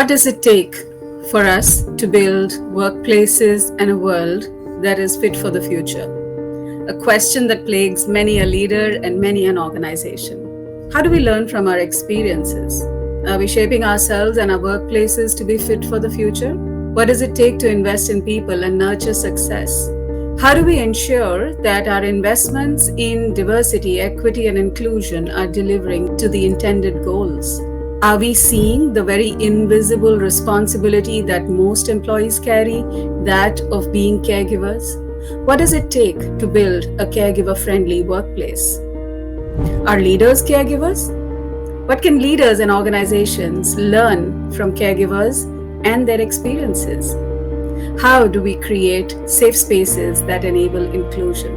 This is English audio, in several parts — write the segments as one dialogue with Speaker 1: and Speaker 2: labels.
Speaker 1: What does it take for us to build workplaces and a world that is fit for the future? A question that plagues many a leader and many an organization. How do we learn from our experiences? Are we shaping ourselves and our workplaces to be fit for the future? What does it take to invest in people and nurture success? How do we ensure that our investments in diversity, equity, and inclusion are delivering to the intended goals? Are we seeing the very invisible responsibility that most employees carry, that of being caregivers? What does it take to build a caregiver-friendly workplace? Are leaders caregivers? What can leaders and organizations learn from caregivers and their experiences? How do we create safe spaces that enable inclusion?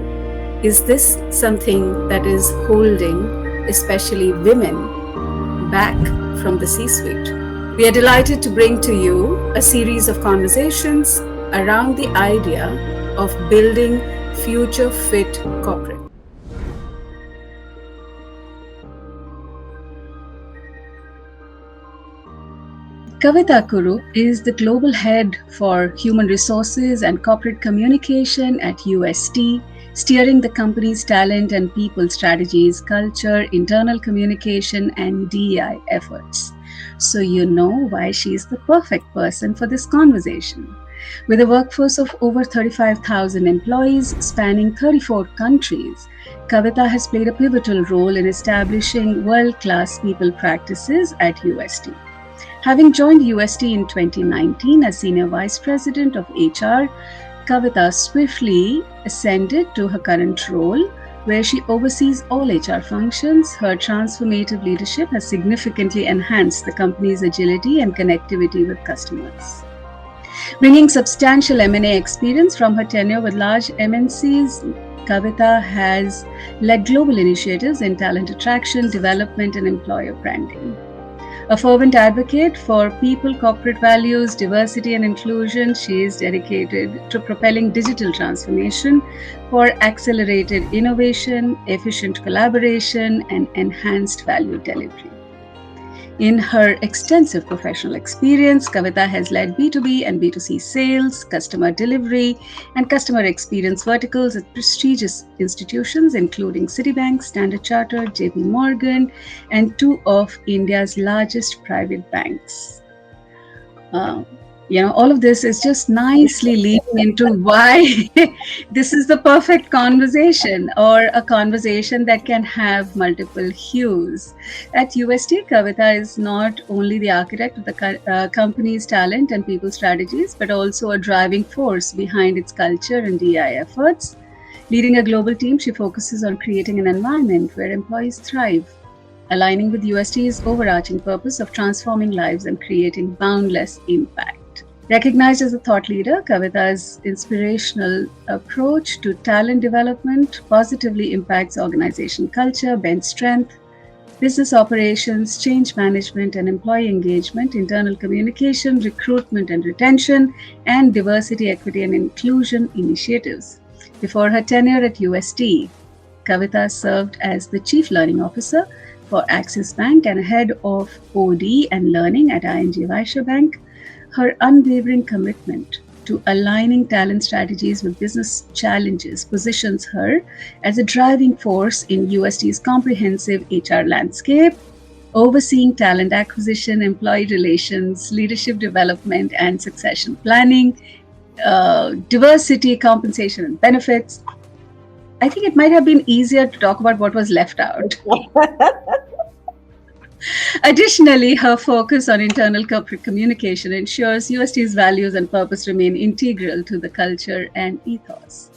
Speaker 1: Is this something that is holding, especially women, back from the C-suite? We are delighted to bring to you a series of conversations around the idea of building future-fit corporate. Kavita Kurup is the global head for human resources and corporate communication at UST, steering the company's talent and people strategies, culture, internal communication, and DEI efforts. So you know why she is the perfect person for this conversation. With a workforce of over 35,000 employees spanning 34 countries, Kavita has played a pivotal role in establishing world-class people practices at UST. Having joined UST in 2019 as Senior Vice President of HR, Kavita swiftly ascended to her current role, where she oversees all HR functions. Her transformative leadership has significantly enhanced the company's agility and connectivity with customers. Bringing substantial M&A experience from her tenure with large MNCs, Kavita has led global initiatives in talent attraction, development, and employer branding. A fervent advocate for people, corporate values, diversity, and inclusion, she is dedicated to propelling digital transformation for accelerated innovation, efficient collaboration, and enhanced value delivery. In her extensive professional experience, Kavita has led B2B and B2C sales, customer delivery, and customer experience verticals at prestigious institutions including Citibank, Standard Chartered, JP Morgan, and two of India's largest private banks. Uh, all of this is just nicely leading into why this is the perfect conversation, or a conversation that can have multiple hues. At UST, Kavita is not only the architect of the company's talent and people strategies, but also a driving force behind its culture and DI efforts. Leading a global team, she focuses on creating an environment where employees thrive, aligning with UST's overarching purpose of transforming lives and creating boundless impact. Recognized as a thought leader, Kavita's inspirational approach to talent development positively impacts organization culture, bench strength, business operations, change management and employee engagement, internal communication, recruitment and retention, and diversity, equity, and inclusion initiatives. Before her tenure at UST, Kavita served as the Chief Learning Officer for Axis Bank and head of OD and learning at ING Vysya Bank. Her unwavering commitment to aligning talent strategies with business challenges positions her as a driving force in UST's comprehensive HR landscape, overseeing talent acquisition, employee relations, leadership development, and succession planning, diversity, compensation, and benefits. I think it might have been easier to talk about what was left out. Additionally, her focus on internal corporate communication ensures UST's values and purpose remain integral to the culture and ethos.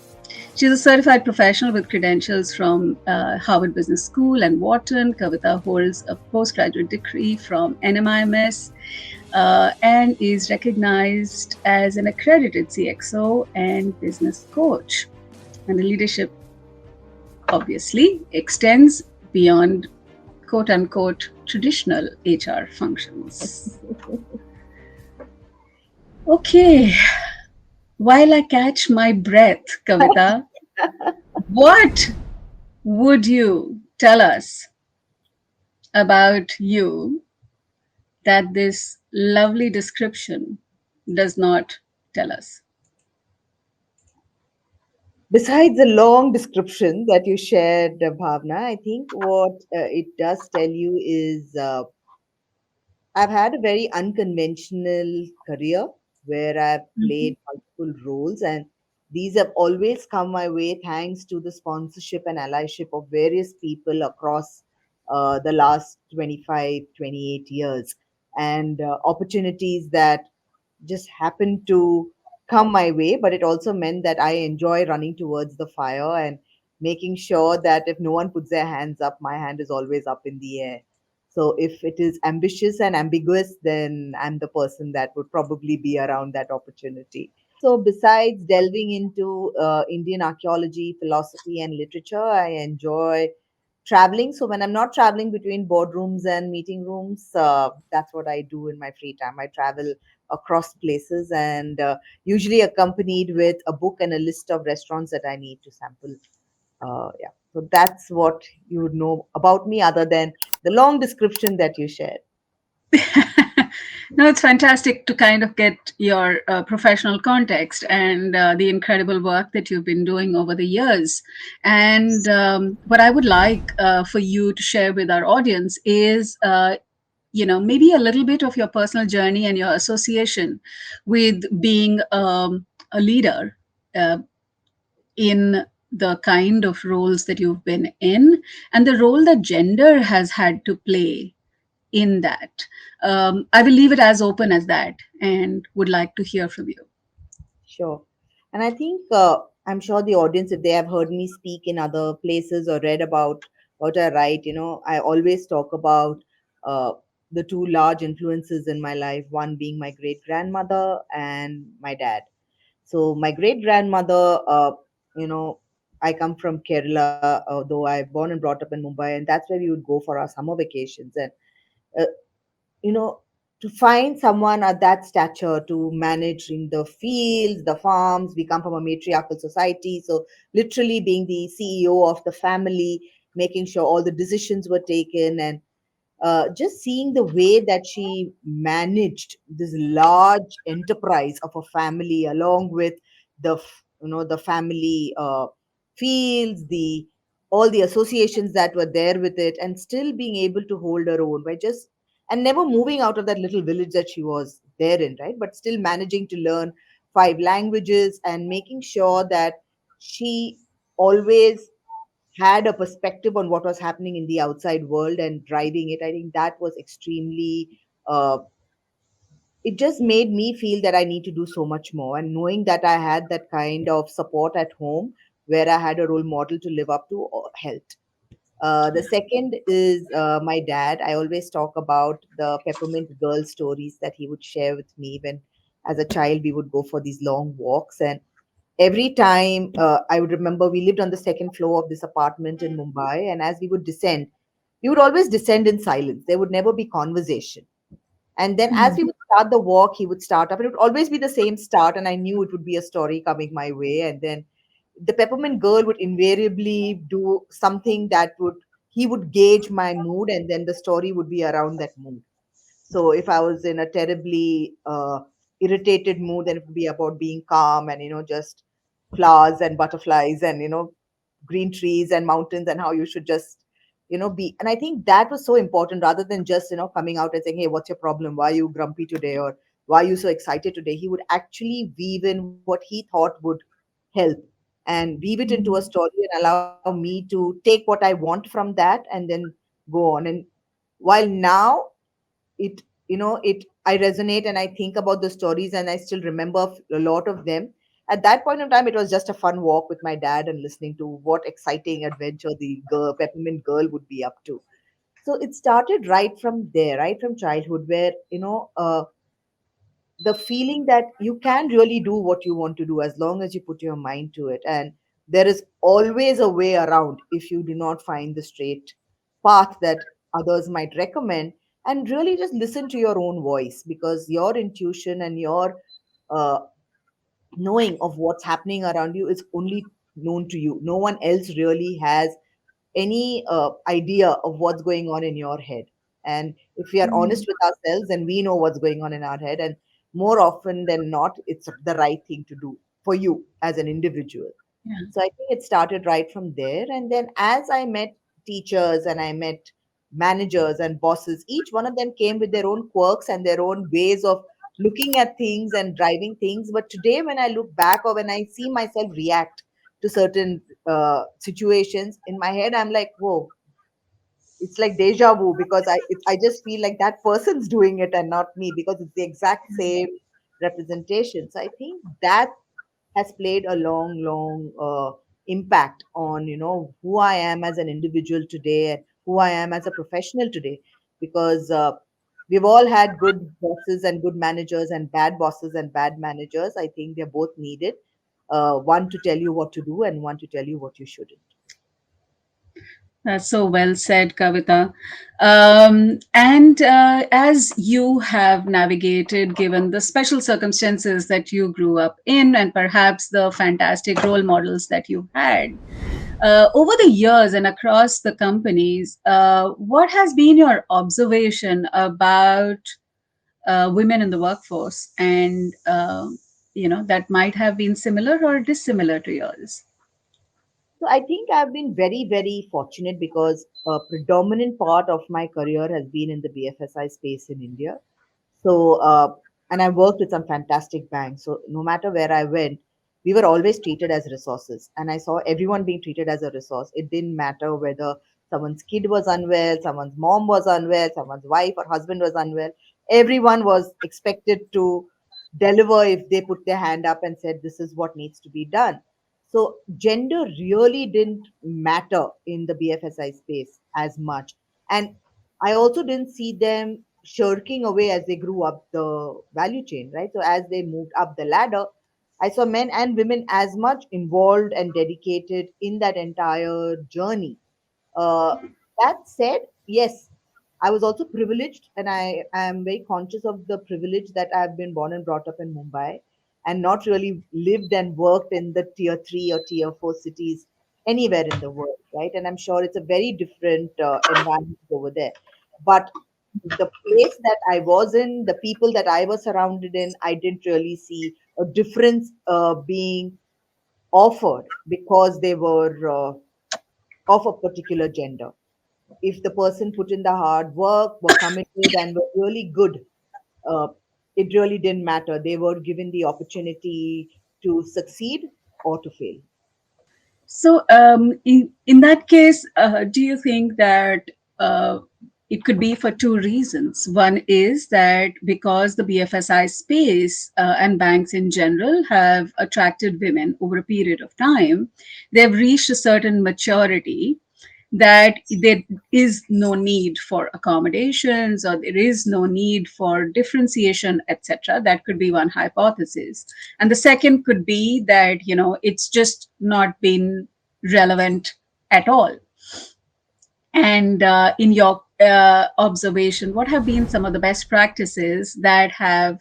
Speaker 1: She is a certified professional with credentials from Harvard Business School and Wharton. Kavita holds a postgraduate degree from NMIMS and is recognized as an accredited CXO and business coach. And the leadership obviously extends beyond quote-unquote traditional HR functions. Okay, while I catch my breath, Kavita, what would you tell us about you that this lovely description does not tell us?
Speaker 2: Besides the long description that you shared, Bhavna, I think what it does tell you is I've had a very unconventional career where I've
Speaker 1: Mhm.
Speaker 2: played multiple roles, and these have always come my way thanks to the sponsorship and allyship of various people across the last 25, 28 years, and opportunities that just happened to come my way. But it also meant that I enjoy running towards the fire and making sure that if no one puts their hands up, my hand is always up in the air. So if it is ambitious and ambiguous, then I'm the person that would probably be around that opportunity. So besides delving into Indian archaeology, philosophy, and literature, I enjoy traveling. So when I'm not traveling between boardrooms and meeting rooms, that's what I do in my free time. I travel across places and usually accompanied with a book and a list of restaurants that I need to sample. Yeah. So that's what you would know about me other than the long description that you shared.
Speaker 1: No, it's fantastic to kind of get your professional context and the incredible work that you've been doing over the years. And what I would like for you to share with our audience is, maybe a little bit of your personal journey and your association with being a leader uh, in the kind of roles that you've been in and the role that gender has had to play in that. I will leave it as open as that and would like to hear from you.
Speaker 2: Sure. And I think I'm sure the audience, if they have heard me speak in other places or read about what I write, I always talk about uh, the two large influences in my life, one being my great grandmother and my dad. So, my great grandmother, you know, I come from Kerala, though I born and brought up in Mumbai, and that's where we would go for our summer vacations. And uh, you know, to find someone at that stature to managing the fields, the farms. We come from a matriarchal society, so literally being the CEO of the family, making sure all the decisions were taken, and just seeing the way that she managed this large enterprise of a family along with the family fields, the all the associations that were there with it, and still being able to hold her own by just and never moving out of that little village that she was there in, right? But still managing to learn five languages and making sure that she always had a perspective on what was happening in the outside world and driving it. I think that was extremely, uh, it just made me feel that I need to do so much more. And knowing that I had that kind of support at home where I had a role model to live up to helped. The second is my dad. I always talk about the peppermint girl stories that he would share with me when, as a child, we would go for these long walks. And every time I would remember we lived on the second floor of this apartment in Mumbai, and as we would descend, we would always descend in silence. There would never be conversation. And then as we would start the walk, he would start up, and it would always be the same start. And I knew it would be a story coming my way. And then the peppermint girl would invariably do something that would he would gauge my mood, and then the story would be around that mood. So if I was in a terribly irritated mood, then it would be about being calm and just flowers and butterflies and green trees and mountains and how you should just be. And I think that was so important rather than just coming out and saying, "Hey, what's your problem? Why are you grumpy today?" or "Why are you so excited today?" He would actually weave in what he thought would help and weave it into a story and allow me to take what I want from that and then go on. And while now it it I resonate and I think about the stories and I still remember a lot of them. At that point in time, it was just a fun walk with my dad and listening to what exciting adventure the peppermint girl would be up to. So it started right from there, right from childhood, where the feeling that you can really do what you want to do as long as you put your mind to it, and there is always a way around if you do not find the straight path that others might recommend. And really just listen to your own voice, because your intuition and your uh, knowing of what's happening around you is only known to you. No one else really has any idea of what's going on in your head. And if we are honest with ourselves, then we know what's going on in our head. And more often than not, it's the right thing to do for you as an individual.
Speaker 1: Yeah.
Speaker 2: So I think it started right from there. And then as I met teachers and I met managers and bosses, each one of them came with their own quirks and their own ways of looking at things and driving things. But today, when I look back or when I see myself react to certain situations in my head, I'm like, whoa, it's like deja vu, because I just feel like that person's doing it and not me, because it's the exact same representation. So I think that has played a long impact on, who I am as an individual today and who I am as a professional today. Because we've all had good bosses and good managers and bad bosses and bad managers. I think they're both needed. One to tell you what to do and one to tell you what you shouldn't.
Speaker 1: That's so well said, Kavita. And as you have navigated, given the special circumstances that you grew up in, and perhaps the fantastic role models that you had, over the years and across the companies, what has been your observation about women in the workforce, and that might have been similar or dissimilar to yours?
Speaker 2: So I think I've been very, very fortunate because a predominant part of my career has been in the BFSI space in India. So, and I worked with some fantastic banks. So, no matter where I went, we were always treated as resources. And I saw everyone being treated as a resource. It didn't matter whether someone's kid was unwell, someone's mom was unwell, someone's wife or husband was unwell. Everyone was expected to deliver if they put their hand up and said, this is what needs to be done. So, gender really didn't matter in the BFSI space as much. And I also didn't see them shirking away as they grew up the value chain, right? So as they moved up the ladder, I saw men and women as much involved and dedicated in that entire journey. Uh, that said, yes, I was also privileged, and I am very conscious of the privilege that I've been born and brought up in Mumbai and not really lived and worked in the tier three or tier four cities anywhere in the world, right? And I'm sure it's a very different environment over there. But the place that I was in, the people that I was surrounded in, I didn't really see a difference being offered because they were of a particular gender. If the person put in the hard work, were committed, and were really good, uh, it really didn't matter. They were given the opportunity to succeed or to fail.
Speaker 1: So, in that case, do you think that uh, it could be for two reasons? One is that because the BFSI space and banks in general have attracted women over a period of time, they've reached a certain maturity that there is no need for accommodations, or there is no need for differentiation, etc. That could be one hypothesis. And the second could be that it's just not been relevant at all. And in your observation, what have been some of the best practices that have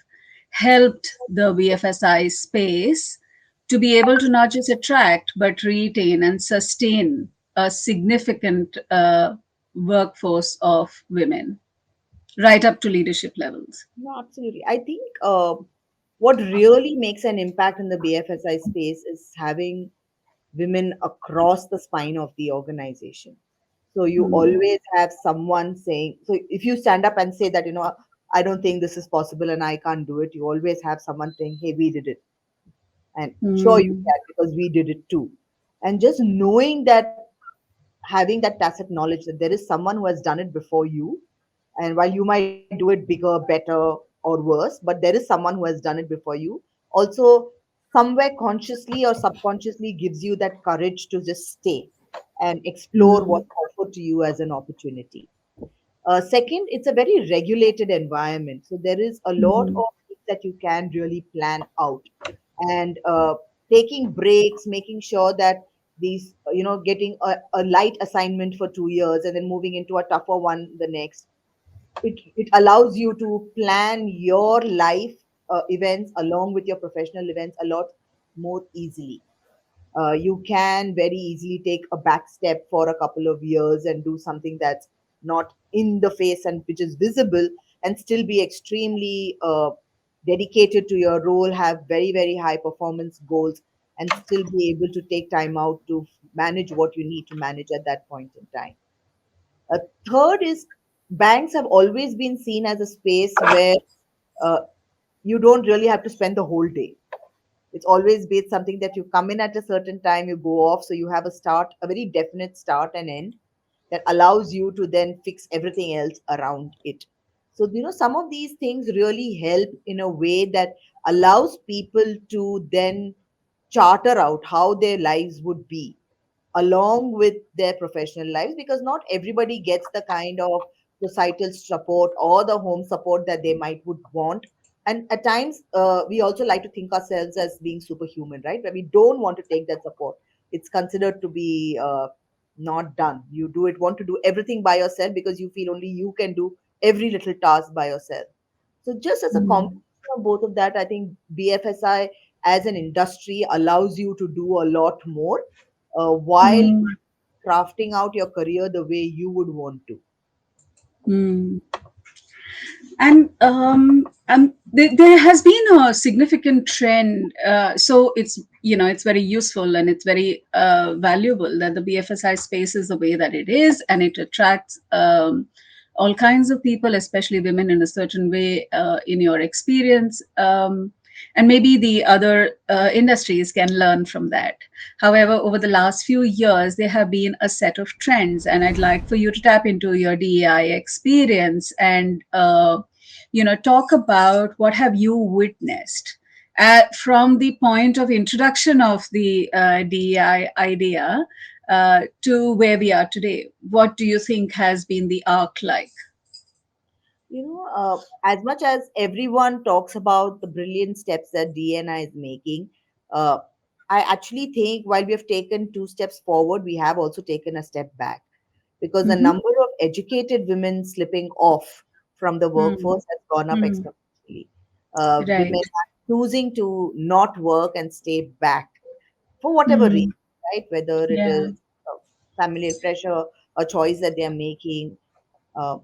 Speaker 1: helped the BFSI space to be able to not just attract but retain and sustain a significant workforce of women right up to leadership levels?
Speaker 2: No, absolutely. I think what really makes an impact in the BFSI space is having women across the spine of the organization. So you
Speaker 1: Hmm.
Speaker 2: always have someone saying, so if you stand up and say that, I don't think this is possible and I can't do it, you always have someone saying, hey, we did it. And sure, you
Speaker 1: Hmm.
Speaker 2: can because we did it too. And just knowing that, having that tacit knowledge that there is someone who has done it before you, and while you might do it bigger, better, or worse, but there is someone who has done it before you, also somewhere consciously or subconsciously gives you that courage to just stay and explore
Speaker 1: Hmm.
Speaker 2: what's offered to you as an opportunity. Second, it's a very regulated environment. So there is a lot
Speaker 1: Hmm.
Speaker 2: of things that you can really plan out. And taking breaks, making sure that getting a light assignment for 2 years and then moving into a tougher one the next. It allows you to plan your life events along with your professional events a lot more easily. You can very easily take a back step for a couple of years and do something that's not in the face and which is visible, and still be extremely dedicated to your role, have very, very high performance goals, and still be able to take time out to manage what you need to manage at that point in time. A third is banks have always been seen as a space where uh, you don't really have to spend the whole day. It's always been something that you come in at a certain time, you go off, so you have a start, a very definite start and end that allows you to then fix everything else around it. So, some of these things really help in a way that allows people to then charter out how their lives would be along with their professional lives, because not everybody gets the kind of societal support or the home support that they might would want. And at times we also like to think ourselves as being superhuman, right, where we don't want to take that support. It's considered to be not done. You do it want to do everything by yourself because you feel only you can do every little task by yourself. So just as a
Speaker 1: Mm.
Speaker 2: combination of both of that, I think BFSI as an industry allows you to do a lot more while
Speaker 1: Mm.
Speaker 2: crafting out your career the way you would want to.
Speaker 1: Mm. And there has been a significant trend. So it's, it's very useful and it's very valuable that the BFSI space is the way that it is, and it attracts all kinds of people, especially women, in a certain way. In your experience, and maybe the other industries can learn from that. However, over the last few years, there have been a set of trends, and I'd like for you to tap into your DEI experience and talk about what have you witnessed from the point of introduction of the DEI idea to where we are today. What do you think has been the arc like?
Speaker 2: As much as everyone talks about the brilliant steps that DNI is making, uh, I actually think while we have taken two steps forward, we have also taken a step back, because the
Speaker 1: Mm-hmm.
Speaker 2: number of educated women slipping off from the
Speaker 1: Mm.
Speaker 2: workforce has gone up
Speaker 1: Mm.
Speaker 2: exponentially.
Speaker 1: Right.
Speaker 2: Women are choosing to not work and stay back for whatever reason,
Speaker 1: Mm.
Speaker 2: right? Whether it
Speaker 1: Yeah.
Speaker 2: is familial pressure, a choice that they are making, uh,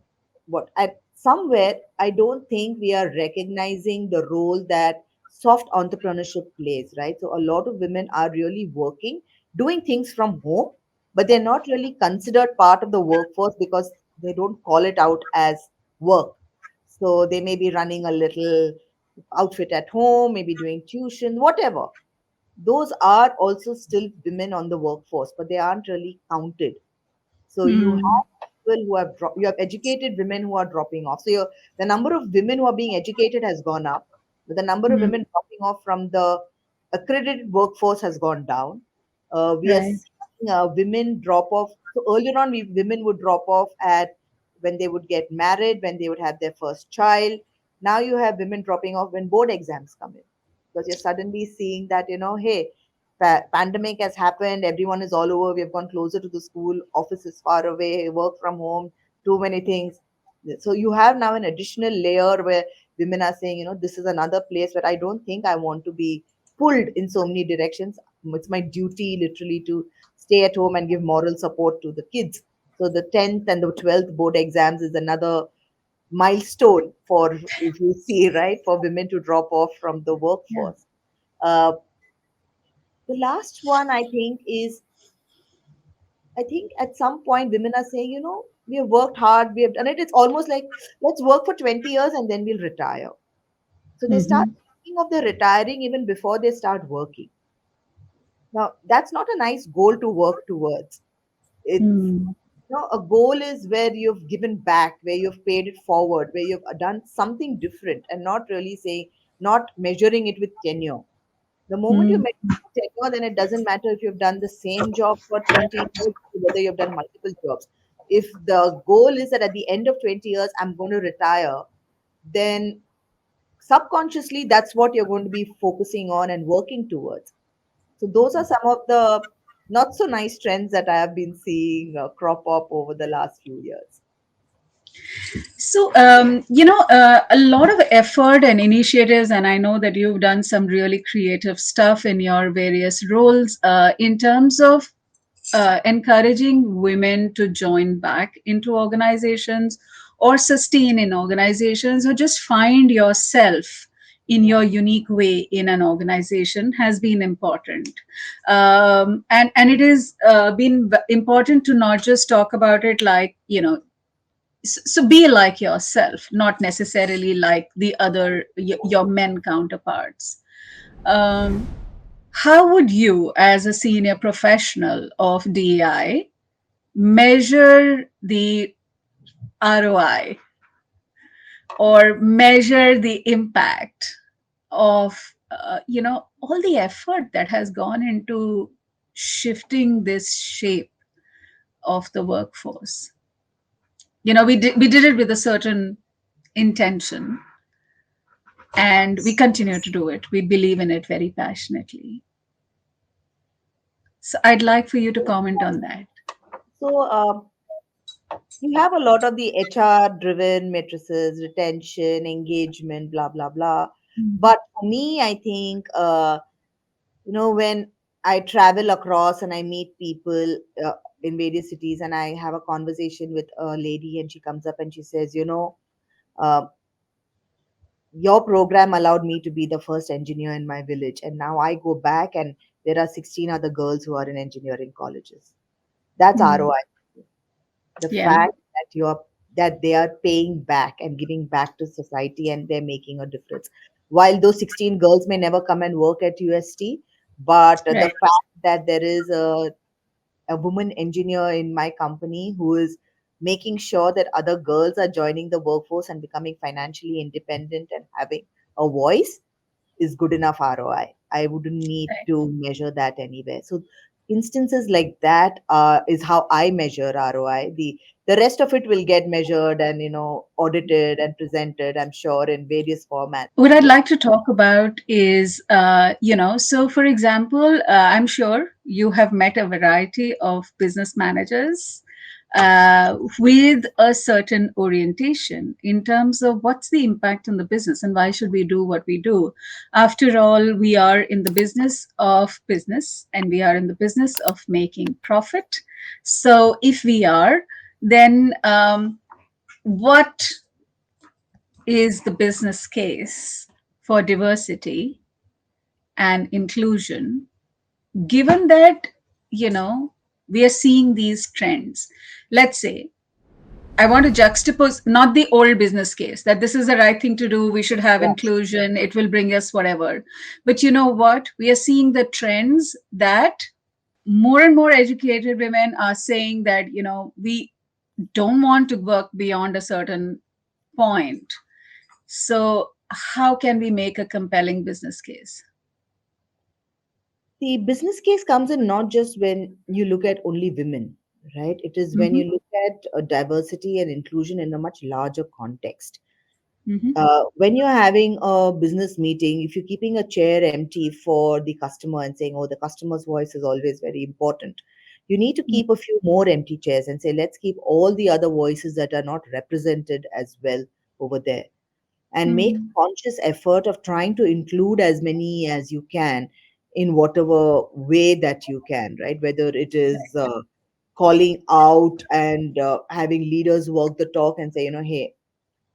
Speaker 2: what at somewhere I don't think we are recognizing the role that soft entrepreneurship plays, right? So a lot of women are really working, doing things from home, but they're not really considered part of the workforce because they don't call it out as work. So they may be running a little outfit at home, maybe doing tuition, whatever. Those are also still women on the workforce, but they aren't really counted. So you
Speaker 1: Mm.
Speaker 2: have people who have you have educated women who are dropping off. So the number of women who are being educated has gone up, but the number of
Speaker 1: Mm.
Speaker 2: women dropping off from the accredited workforce has gone down. We are
Speaker 1: Right.
Speaker 2: seeing women drop off. So earlier on, women would drop off at when they would get married, when they would have their first child. Now you have women dropping off when board exams come in, because you're suddenly seeing that, hey, pandemic has happened, everyone is all over, we have gone closer to the school, office is far away, work from home, too many things. So you have now an additional layer where women are saying, this is another place where I don't think I want to be pulled in so many directions. It's my duty literally to stay at home and give moral support to the kids. So the 10th and the 12th board exams is another milestone for, if you see, right, for women to drop off from the
Speaker 1: Yeah.
Speaker 2: workforce. uh, the last one I think is, I think at some point women are saying, we have worked hard, we have done it. It's almost like, let's work for 20 years and then we'll retire. So they start
Speaker 1: Mm-hmm.
Speaker 2: thinking of their retiring even before they start working. Now, that's not a nice goal to work towards. It's,
Speaker 1: Mm.
Speaker 2: a goal is where you've given back, where you've paid it forward, where you've done something different, and not really saying, not measuring it with tenure. The moment you
Speaker 1: Mm.
Speaker 2: make tenure, then it doesn't matter if you've done the same job for 20 years, whether you've done multiple jobs. If the goal is that at the end of 20 years, I'm going to retire, then subconsciously, that's what you're going to be focusing on and working towards. So, those are some of the not so nice trends that I have been seeing crop up over the last few years.
Speaker 1: So, a lot of effort and initiatives, and I know that you've done some really creative stuff in your various roles in terms of encouraging women to join back into organizations or sustain in organizations or just find yourself in
Speaker 2: Yeah.
Speaker 1: your unique way in an organization has been important. And it is been important to not just talk about it like, so be like yourself, not necessarily like the other, your men counterparts. Um, how would you, as a senior professional of DEI, measure the ROI or measure the impact of, all the effort that has gone into shifting this shape of the workforce? We did it with a certain intention, and we continue to do it. We believe in it very passionately. So I'd like for you to comment on that.
Speaker 2: So you have a lot of the HR driven matrices, retention, engagement, blah, blah, blah. But for me, I think, when I travel across and I meet people in various cities and I have a conversation with a lady and she comes up and she says, uh, your program allowed me to be the first engineer in my village. And now I go back and there are 16 other girls who are in engineering colleges. That's
Speaker 1: Mm.
Speaker 2: ROI. The
Speaker 1: Yeah.
Speaker 2: fact that they are paying back and giving back to society and they're making a difference. While those 16 girls may never come and work at UST, but the
Speaker 1: Right.
Speaker 2: fact that there is a woman engineer in my company who is making sure that other girls are joining the workforce and becoming financially independent and having a voice is good enough ROI. I wouldn't need to measure that anywhere. So instances like that is how I measure ROI. The rest of it will get measured and audited and presented, I'm sure, in various formats.
Speaker 1: What I'd
Speaker 2: Yeah.
Speaker 1: like to talk about is, so for example, I'm sure you have met a variety of business managers with a certain orientation in terms of what's the impact on the business and why should we do what we do. After all, we are in the business of business and we are in the business of making profit. So if we are, then what is the business case for diversity and inclusion, given that, you know, we are seeing these trends? Let's say, I want to juxtapose not the old business case that this is the right thing to do, we should have
Speaker 2: Yeah.
Speaker 1: inclusion, it will bring us whatever. But you know what? We are seeing the trends that more and more educated women are saying that, we don't want to work beyond a certain point. So, how can we make a compelling business case?
Speaker 2: The business case comes in not just when you look at only women, right? It is when
Speaker 1: Mm-hmm.
Speaker 2: you look at diversity and inclusion in a much larger context.
Speaker 1: Mm-hmm.
Speaker 2: When you're having a business meeting, if you're keeping a chair empty for the customer and saying, oh, the customer's voice is always very important, you need to keep a few more empty chairs and say, let's keep all the other voices that are not represented as well over there, and make
Speaker 1: Mm-hmm.
Speaker 2: a conscious effort of trying to include as many as you can in whatever way that you can, right? Whether it is calling out and having leaders walk the talk and say, hey,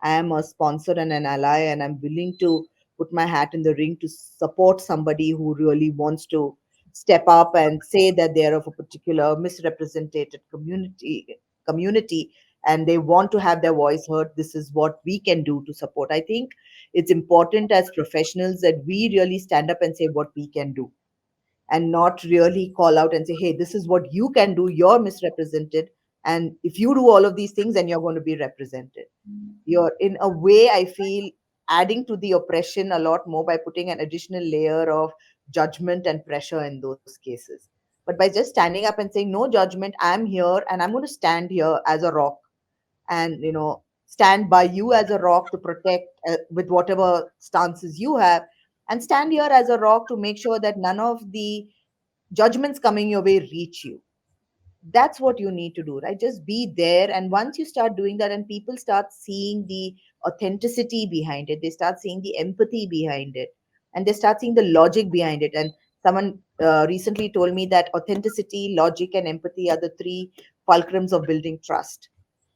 Speaker 2: I am a sponsor and an ally, and I'm willing to put my hat in the ring to support somebody who really wants to step up and say that they are of a particular misrepresented community and they want to have their voice heard. This is what we can do to support. I think it's important as professionals that we really stand up and say what we can do and not really call out and say, hey, this is what you can do. You're misrepresented. And if you do all of these things, then you're going to be represented. You're, in a way, I feel, adding to the oppression a lot more by putting an additional layer of judgment and pressure in those cases. But by just standing up and saying, no judgment, I'm here and I'm going to stand here as a rock and, stand by you as a rock to protect with whatever stances you have, and stand here as a rock to make sure that none of the judgments coming your way reach you. That's what you need to do, right? Just be there. And once you start doing that and people start seeing the authenticity behind it, they start seeing the empathy behind it, and they start seeing the logic behind it. And someone recently told me that authenticity, logic, and empathy are the three fulcrums of building trust.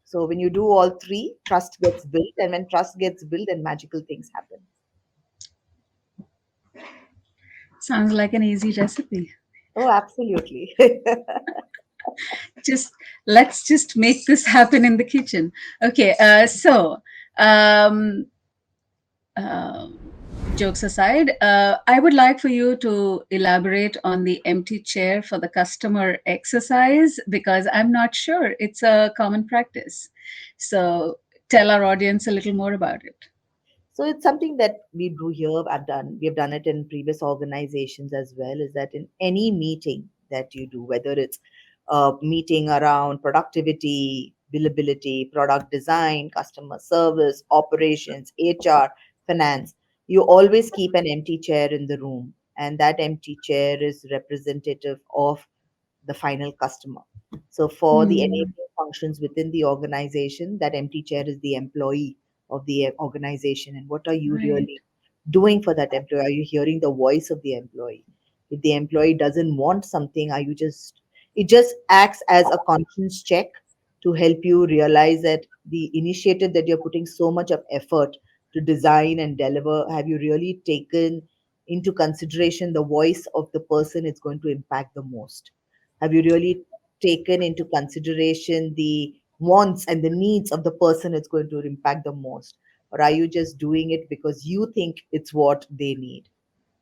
Speaker 2: So when you do all three, trust gets built, and when trust gets built, then magical things happen.
Speaker 1: Sounds like an easy recipe.
Speaker 2: Oh, absolutely.
Speaker 1: Just let's just make this happen in the kitchen. Okay, um, jokes aside, I would like for you to elaborate on the empty chair for the customer exercise because I'm not sure it's a common practice. So tell our audience a little more about it.
Speaker 2: So it's something that we do here. We have done it in previous organizations as well. Is that in any meeting that you do, whether it's a meeting around productivity, billability, product design, customer service, operations, HR, finance, you always keep an empty chair in the room, and that empty chair is representative of the final customer. So for the
Speaker 1: Hmm.
Speaker 2: enabling functions within the organization, that empty chair is the employee of the organization. And what are you
Speaker 1: Right.
Speaker 2: really doing for that employee? Are you hearing the voice of the employee? If the employee doesn't want something, are you just it just acts as a conscience check to help you realize that the initiative that you're putting so much of effort to design and deliver, have you really taken into consideration the voice of the person it's going to impact the most? Have you really taken into consideration the wants and the needs of the person it's going to impact the most? Or are you just doing it because you think it's what they need?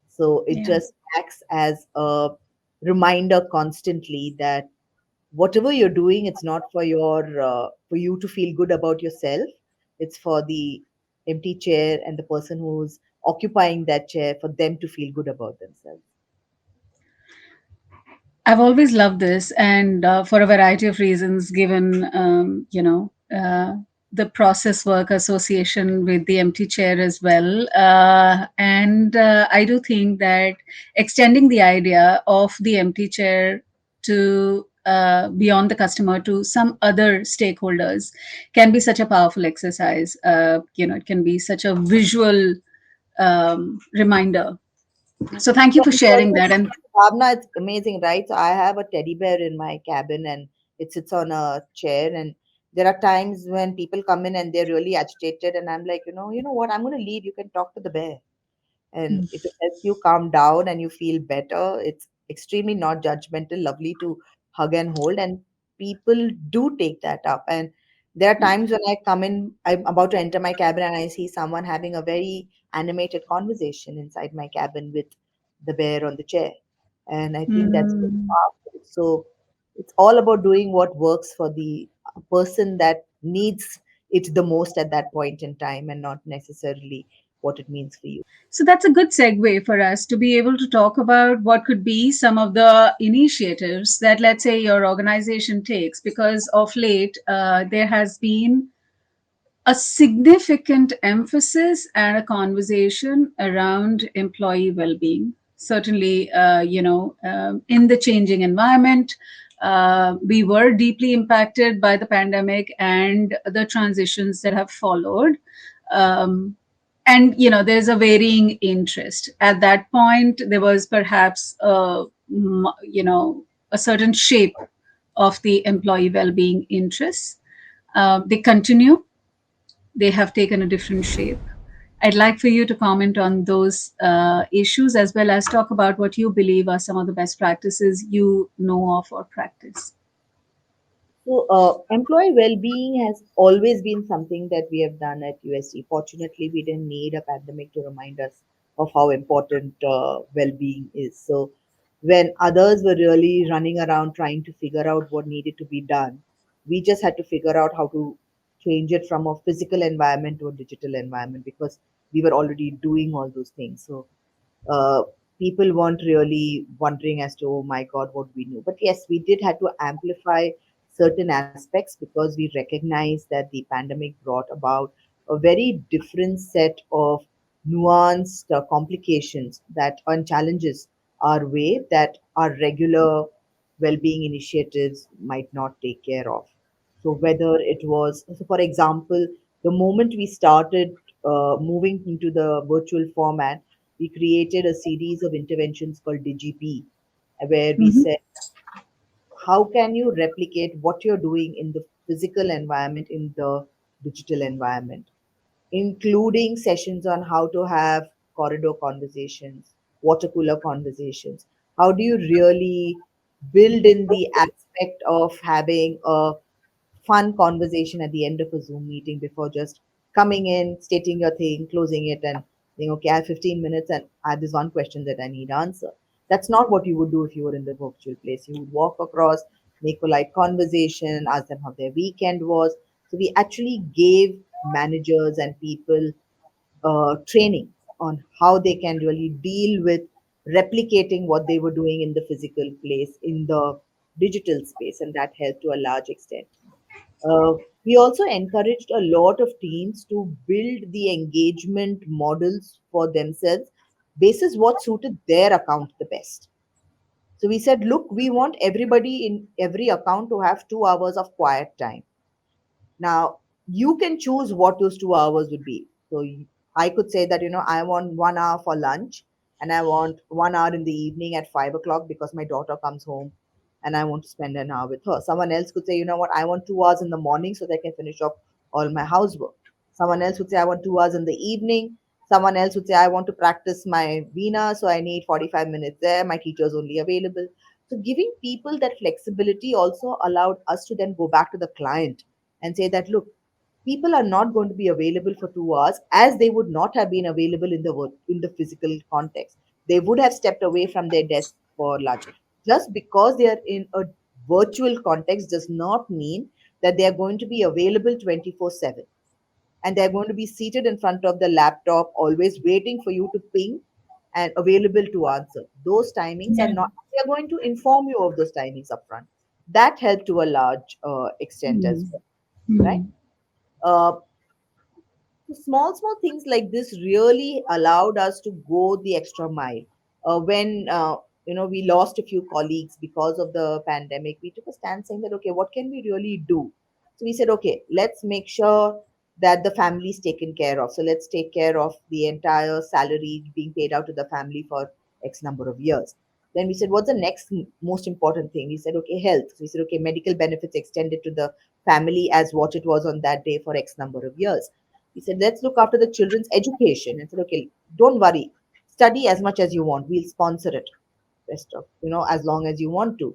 Speaker 2: So it
Speaker 1: Yeah.
Speaker 2: just acts as a reminder constantly that whatever you're doing, it's not for for you to feel good about yourself. It's for the empty chair and the person who's occupying that chair, for them to feel good about themselves.
Speaker 1: I've always loved this, and for a variety of reasons, given the process work association with the empty chair as well, and I do think that extending the idea of the empty chair to beyond the customer to some other stakeholders can be such a powerful exercise. It can be such a visual reminder. So thank you
Speaker 2: Yeah,
Speaker 1: for
Speaker 2: it's
Speaker 1: sharing
Speaker 2: also
Speaker 1: that. And
Speaker 2: Bhavna, it's amazing, right? So I have a teddy bear in my cabin and it sits on a chair. And there are times when people come in and they're really agitated, and I'm like, you know what, I'm going to leave. You can talk to the bear. And if it helps you calm down and you feel better, it's extremely not judgmental, lovely to hug and hold. And people do take that up. And there are times when I come in, I'm about to enter my cabin, and I see someone having a very animated conversation inside my cabin with the bear on the chair. And I think that's very
Speaker 1: mm,
Speaker 2: powerful. So it's all about doing what works for the person that needs it the most at that point in time, and not necessarily what it means for you.
Speaker 1: So that's a good segue for us to be able to talk about what could be some of the initiatives that, let's say, your organization takes, because of late there has been a significant emphasis and a conversation around employee well-being. Certainly, in the changing environment, we were deeply impacted by the pandemic and the transitions that have followed. Um, and there's a varying interest. At that point, there was perhaps a certain shape of the employee well-being interests. They continue, they have taken a different shape. I'd like for you to comment on those issues as well as talk about what you believe are some of the best practices you know of or practice.
Speaker 2: So, employee well-being has always been something that we have done at USC. Fortunately, we didn't need a pandemic to remind us of how important well-being is. So, when others were really running around trying to figure out what needed to be done, we just had to figure out how to change it from a physical environment to a digital environment, because we were already doing all those things. So, uh, people weren't really wondering as to, oh my god, what we knew. But yes, we did have to amplify certain aspects, because we recognize that the pandemic brought about a very different set of nuanced complications that and challenges our way that our regular well-being initiatives might not take care of. So whether it was, so for example, the moment we started moving into the virtual format, we created a series of interventions called DigiP, where we
Speaker 1: Mhm.
Speaker 2: said, how can you replicate what you're doing in the physical environment in the digital environment, including sessions on how to have corridor conversations, water cooler conversations. How do you really build in the aspect of having a fun conversation at the end of a Zoom meeting before just coming in, stating your thing, closing it, and saying, okay, I have 15 minutes and I have this one question that I need answer. That's not what you would do if you were in the virtual place. You would walk across, make polite conversation, ask them how their weekend was. So we actually gave managers and people training on how they can really deal with replicating what they were doing in the physical place in the digital space, and that helped to a large extent. uh, we also encouraged a lot of teams to build the engagement models for themselves basis what suited their account the best. So we said, look, we want everybody in every account to have 2 hours of quiet time. Now, you can choose what those 2 hours would be. So I could say that, I want 1 hour for lunch and I want 1 hour in the evening at 5 o'clock because my daughter comes home and I want to spend an hour with her. Someone else could say, you know what, I want 2 hours in the morning so that I can finish off all my housework. Someone else would say, I want 2 hours in the evening. Someone else would say, I want to practice my Veena, so I need 45 minutes there. My teacher is only available. So giving people that flexibility also allowed us to then go back to the client and say that, look, people are not going to be available for 2 hours as they would not have been available in the in the physical context. They would have stepped away from their desk for lunch. Just because they are in a virtual context does not mean that they are going to be available 24/7 and they're going to be seated in front of the laptop always waiting for you to ping and available to answer. Those timings are
Speaker 1: Yeah.
Speaker 2: not, they are going to inform you of those timings upfront. That helped to a large extent as
Speaker 1: Mm.
Speaker 2: well, right?
Speaker 1: Mm.
Speaker 2: uh, so small things like this really allowed us to go the extra mile. When we lost a few colleagues because of the pandemic, we took a stand saying that, okay, what can we really do? So we said, okay, let's make sure that the family is taken care of. So let's take care of the entire salary being paid out to the family for X number of years. Then we said, what's the next most important thing? We said, okay, health. So we said, okay, medical benefits extended to the family as what it was on that day for X number of years. He said, let's look after the children's education. And said, okay, don't worry. Study as much as you want. We'll sponsor it. Rest of, as long as you want to.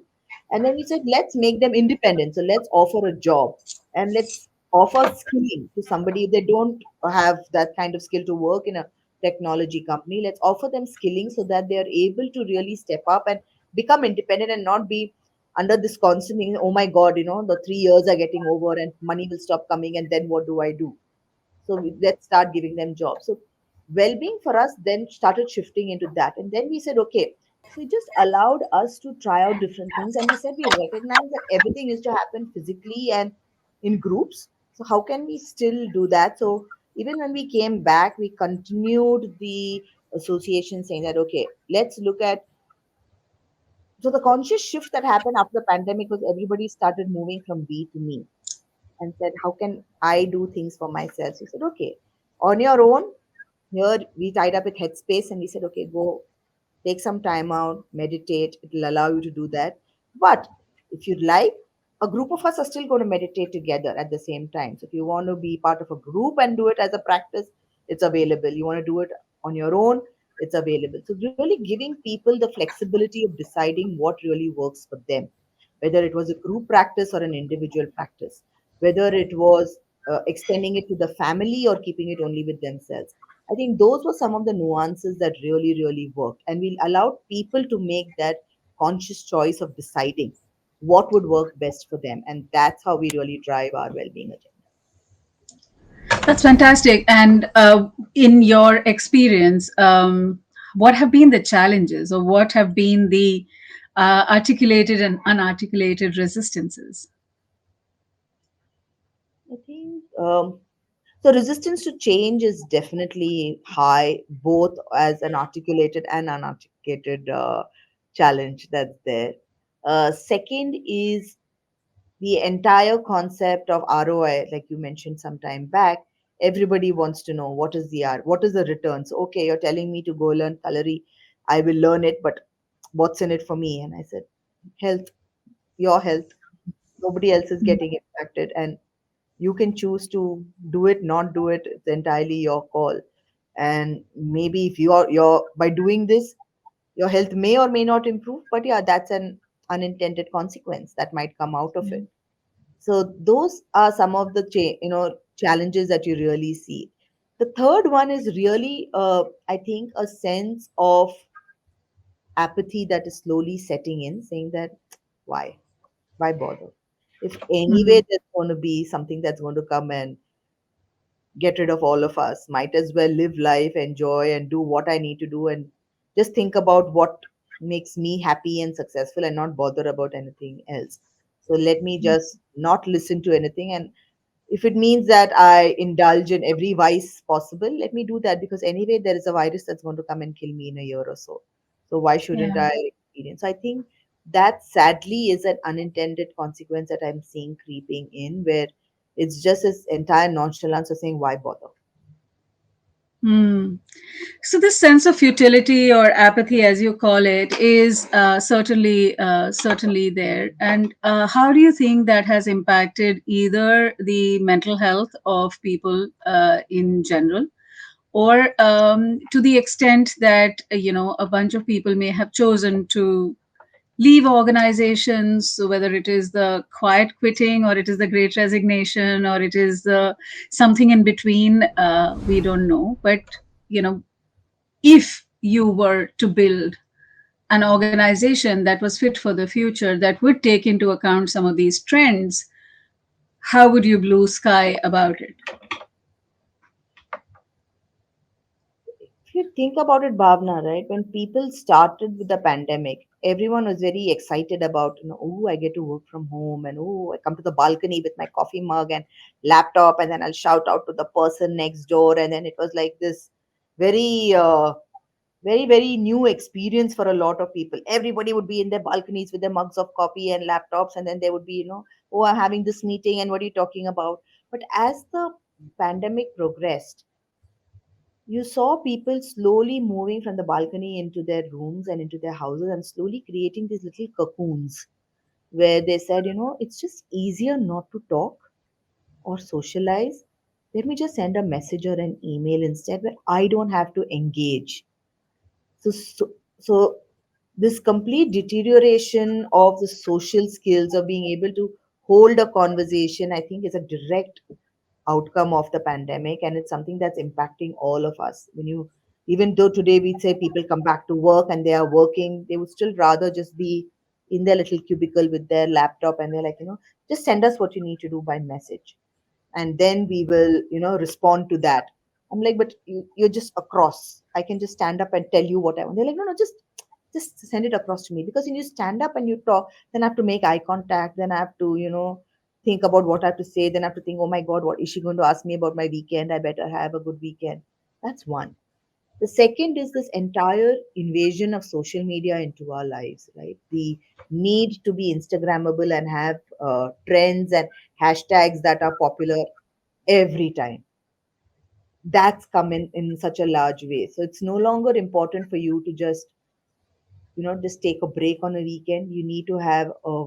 Speaker 2: And then we said, let's make them independent. So let's offer a job and let's offer skilling to somebody if they don't have that kind of skill to work in a technology company. Let's offer them skilling so that they are able to really step up and become independent and not be under this constant thing, oh my God, the 3 years are getting over and money will stop coming and then what do I do? So let's start giving them jobs. So well-being for us then started shifting into that. And then we said, okay, so it just allowed us to try out different things. And we said we recognize that everything is to happen physically and in groups. So how can we still do that? So even when we came back, we continued the association saying that, okay, let's look at, so the conscious shift that happened after the pandemic was everybody started moving from we to me and said, how can I do things for myself? So he said, okay, on your own, here we tied up with Headspace and we said, okay, go take some time out, meditate. It will allow you to do that. But if you'd like, a group of us are still going to meditate together at the same time. So if you want to be part of a group and do it as a practice, it's available. You want to do it on your own, it's available. So really giving people the flexibility of deciding what really works for them, whether it was a group practice or an individual practice, whether it was extending it to the family or keeping it only with themselves. I think those were some of the nuances that really, really worked. And we allowed people to make that conscious choice of deciding what would work best for them. And that's how we really drive our well being agenda.
Speaker 1: That's fantastic. And in your experience, what have been the challenges, or what have been the articulated and unarticulated resistances?
Speaker 2: I think so. Resistance to change is definitely high, both as an articulated and unarticulated challenge that's there. Second is the entire concept of ROI, like you mentioned some time back. Everybody wants to know what is the returns. Okay, you're telling me to go learn coloring, I will learn it, but what's in it for me? And I said, health, your health. Nobody else is getting impacted, and you can choose to do it, not do it. It's entirely your call. And maybe if you're by doing this, your health may or may not improve, but yeah, that's an unintended consequence that might come out of it. So those are some of the challenges that you really see. The third one is really, I think, a sense of apathy that is slowly setting in, saying that why, why bother? If anyway
Speaker 1: Mhm.
Speaker 2: there's going to be something that's going to come and get rid of all of us, might as well live life, enjoy, and do what I need to do, and just think about what makes me happy and successful, and not bother about anything else. So let me just not listen to anything, and if it means that I indulge in every vice possible, let me do that, because anyway, there is a virus that's going to come and kill me in a year or so. So why shouldn't
Speaker 1: Yeah.
Speaker 2: I experience? So I think that sadly is an unintended consequence that I'm seeing creeping in, where it's just this entire nonchalance of saying, why bother?
Speaker 1: Hmm. So this sense of futility or apathy, as you call it, is certainly there. And how do you think that has impacted either the mental health of people in general, or to the extent that a bunch of people may have chosen to leave organizations, so whether it is the quiet quitting or it is the great resignation or it is something in between, we don't know. But you know if you were to build an organization that was fit for the future, that would take into account some of these trends, how would you blue sky about it?
Speaker 2: If you think about it, Bhavna, right, when people started with the pandemic, everyone was very excited about, oh, I get to work from home, and oh, I come to the balcony with my coffee mug and laptop, and then I'll shout out to the person next door. And then it was like this very, very new experience for a lot of people. Everybody would be in their balconies with their mugs of coffee and laptops, and then they would be, oh, I'm having this meeting, and what are you talking about? But as the pandemic progressed, you saw people slowly moving from the balcony into their rooms and into their houses, and slowly creating these little cocoons where they said, it's just easier not to talk or socialize. Let me just send a message or an email instead, where I don't have to engage. So this complete deterioration of the social skills of being able to hold a conversation, I think, is a direct outcome of the pandemic, and it's something that's impacting all of us. When you Even though today we say people come back to work and they are working, they would still rather just be in their little cubicle with their laptop, and they're like, just send us what you need to do by message, and then we will respond to that. I'm like, but you're just across. I can just stand up and tell you what I want. They're like, no, no, just send it across to me, because when you stand up and you talk, then I have to make eye contact, then I have to think about what I have to say, then I have to think, oh my god, what is she going to ask me about my weekend? I better have a good weekend. That's one. The second is this entire invasion of social media into our lives, right? The need to be Instagrammable and have trends and hashtags that are popular every time. That's come in such a large way. So it's no longer important for you to just take a break on a weekend. You need to have a,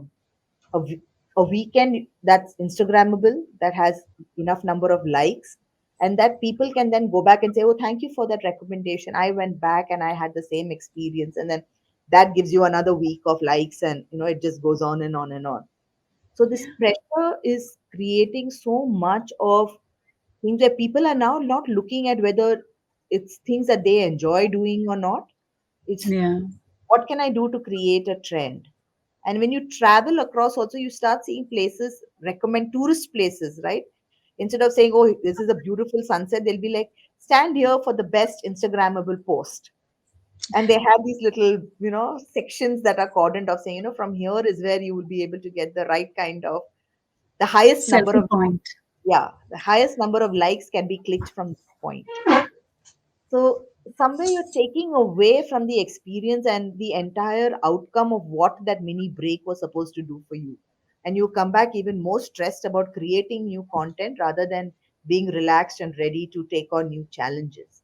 Speaker 2: w- a weekend that's Instagrammable, that has enough number of likes, and that people can then go back and say, oh, thank you for that recommendation. I went back and I had the same experience. And then that gives you another week of likes, and it just goes on and on and on. So this pressure is creating so much of things that people are now not looking at whether it's things that they enjoy doing or not. It's
Speaker 1: Yeah.
Speaker 2: what can I do to create a trend? And when you travel across, also you start seeing places recommend tourist places, right? Instead of saying, oh, this is a beautiful sunset, they'll be like, stand here for the best Instagrammable post. And they have these little, sections that are cordoned off, saying, from here is where you will be able to get the right kind of the highest number
Speaker 1: Selfie
Speaker 2: of
Speaker 1: point.
Speaker 2: yeah, the highest number of likes can be clicked from this point. So somewhere you're taking away from the experience and the entire outcome of what that mini break was supposed to do for you. And you come back even more stressed about creating new content rather than being relaxed and ready to take on new challenges.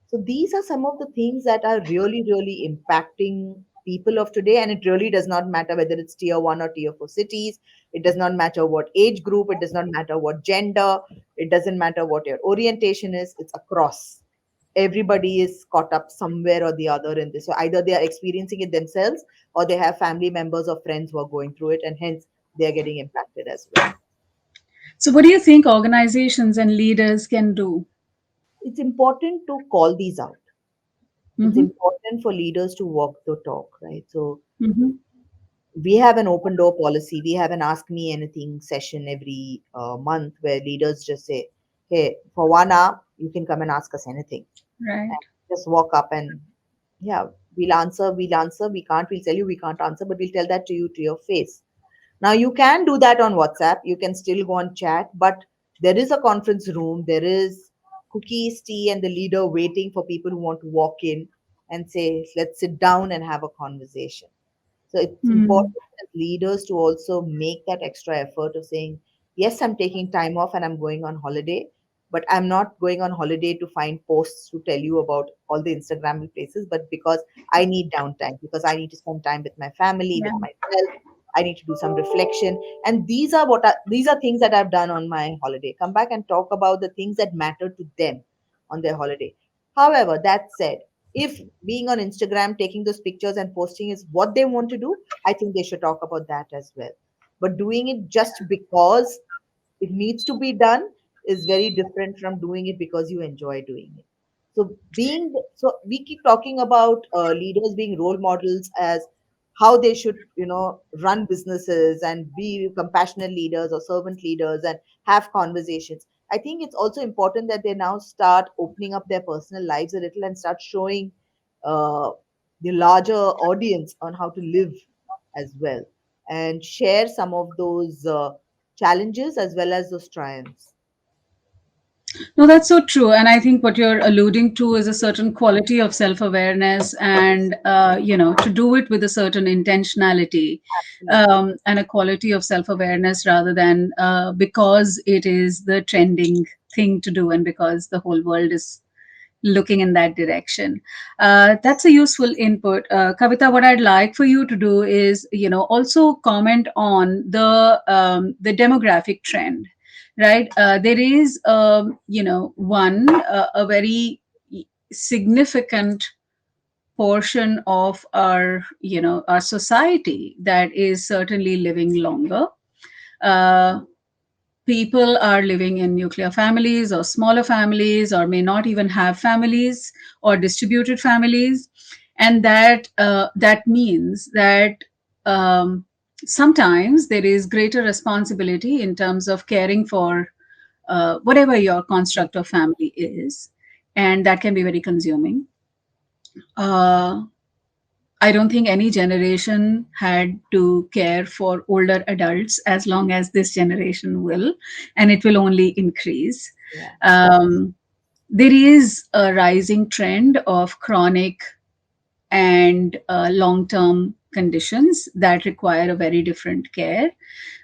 Speaker 2: So these are some of the things that are really, really impacting. people of today. And it really does not matter whether it's tier 1 or tier 4 cities. It does not matter what age group, it does not matter what gender, it doesn't matter what your orientation is. It's across. Everybody is caught up somewhere or the other in this. So either they are experiencing it themselves, or they have family members or friends who are going through it, and hence they are getting impacted as well.
Speaker 1: So, what do you think organizations and leaders can do?
Speaker 2: It's important to call these out. It's
Speaker 1: Mm-hmm.
Speaker 2: important for leaders to walk the talk, right? So
Speaker 1: Mm-hmm.
Speaker 2: we have an open door policy. We have an ask me anything session every month where leaders just say, hey, for 1 hour, you can come and ask us anything.
Speaker 1: Right.
Speaker 2: And just walk up and, yeah, we'll answer, we'll answer. We can't, we'll tell you we can't answer, but we'll tell that to you to your face. Now, you can do that on WhatsApp. You can still go on chat, but there is a conference room. There is cookies, tea, and the leader waiting for people who want to walk in and say, let's sit down and have a conversation. So it's
Speaker 1: Mm.
Speaker 2: important as leaders to also make that extra effort of saying, yes, I'm taking time off and I'm going on holiday, but I'm not going on holiday to find posts to tell you about all the Instagram places, but because I need downtime, because I need to spend time with my family, with
Speaker 1: Yeah.
Speaker 2: myself. I need to do some reflection. And these are things that I've done on my holiday. Come back and talk about the things that matter to them on their holiday. However, that said, if being on Instagram, taking those pictures and posting is what they want to do, I think they should talk about that as well. But doing it just because it needs to be done is very different from doing it because you enjoy doing it. So we keep talking about leaders being role models as how they should, run businesses and be compassionate leaders or servant leaders and have conversations. I think it's also important that they now start opening up their personal lives a little and start showing uh, the larger audience on how to live as well, and share some of those challenges as well as those triumphs.
Speaker 1: No, that's so true. And I think what you're alluding to is a certain quality of self awareness and, to do it with a certain intentionality,
Speaker 2: Absolutely.
Speaker 1: and a quality of self awareness rather than because it is the trending thing to do and because the whole world is looking in that direction. That's a useful input. Kavita, what I'd like for you to do is, also comment on the demographic trend, right? There is, a very significant portion of our society that is certainly living longer. Uh, People are living in nuclear families or smaller families or may not even have families or distributed families, and that means that sometimes there is greater responsibility in terms of caring for whatever your construct of family is, and that can be very consuming. uh, I don't think any generation had to care for older adults as long as this generation will, and it will only increase.
Speaker 2: Yeah.
Speaker 1: Um, there is a rising trend of chronic and long term conditions that require a very different care,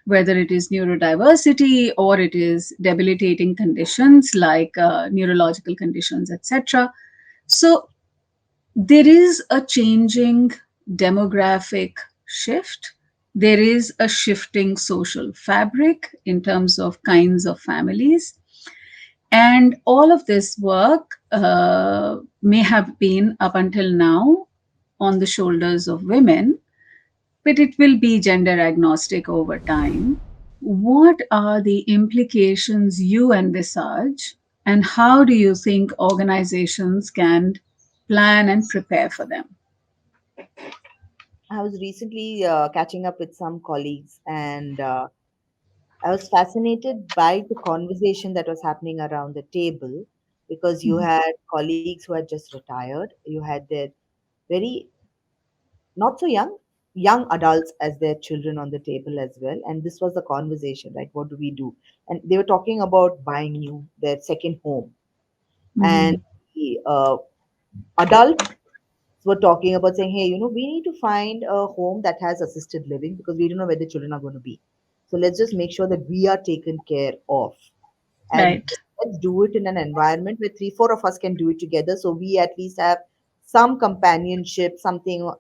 Speaker 1: whether it is neurodiversity or it is debilitating conditions like neurological conditions, etc. So, there is a changing demographic shift. There is a shifting social fabric in terms of kinds of families. And all of this work may have been up until now on the shoulders of women, but it will be gender agnostic over time. What are the implications you envisage, and how do you think organizations can plan and prepare for them?
Speaker 2: I was recently catching up with some colleagues, and I was fascinated by the conversation that was happening around the table, because you had colleagues who had just retired, you had their very not so young adults as their children on the table as well, and this was the conversation, right? What do we do? And they were talking about buying new their second home, and
Speaker 1: Mhm.
Speaker 2: the adults were talking about saying, hey, we need to find a home that has assisted living because we don't know where the children are going to be. So let's just make sure that we are taken care of. And
Speaker 1: Right.
Speaker 2: let's do it in an environment where three, four of us can do it together. So we at least have some companionship, something,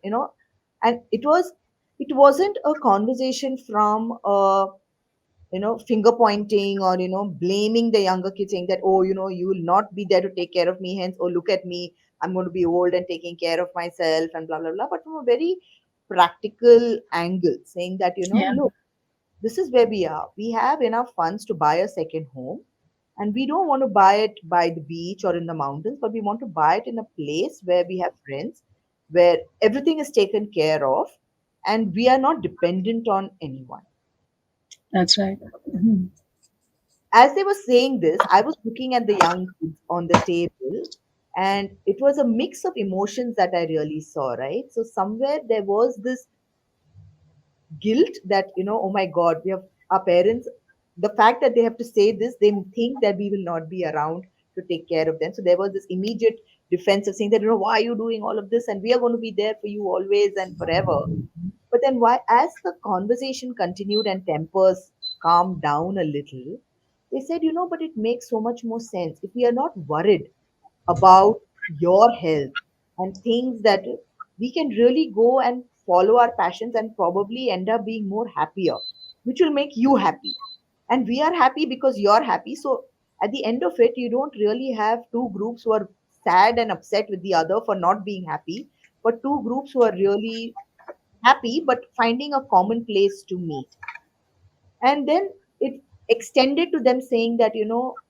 Speaker 2: And it wasn't a conversation from finger pointing or blaming the younger kids, saying that, oh, you will not be there to take care of me, hence, oh, look at me, I'm going to be old and taking care of myself and blah blah blah, but from a very practical angle, saying that,
Speaker 1: Yeah,
Speaker 2: look, this is where we are. We have enough funds to buy a second home, and we don't want to buy it by the beach or in the mountains, but we want to buy it in a place where we have friends, where everything is taken care of, and we are not dependent on anyone.
Speaker 1: that's right. Mhm.
Speaker 2: As they were saying this, I was looking at the young kids on the table, and it was a mix of emotions that I really saw, right? So, somewhere there was this guilt that, oh my God, we have our parents, the fact that they have to say this, they think that we will not be around to take care of them. So, there was this immediate defense of saying that, why are you doing all of this? And we are going to be there for you always and forever. But then, why, as the conversation continued and tempers calmed down a little, they said, but it makes so much more sense. If we are not worried about your health and things, that we can really go and follow our passions and probably end up being more happier, which will make you happy. And we are happy because you're happy. So at the end of it, you don't really have two groups who are sad and upset with the other for not being happy, but two groups who are really happy but finding a common place to meet. And then it extended to them saying that,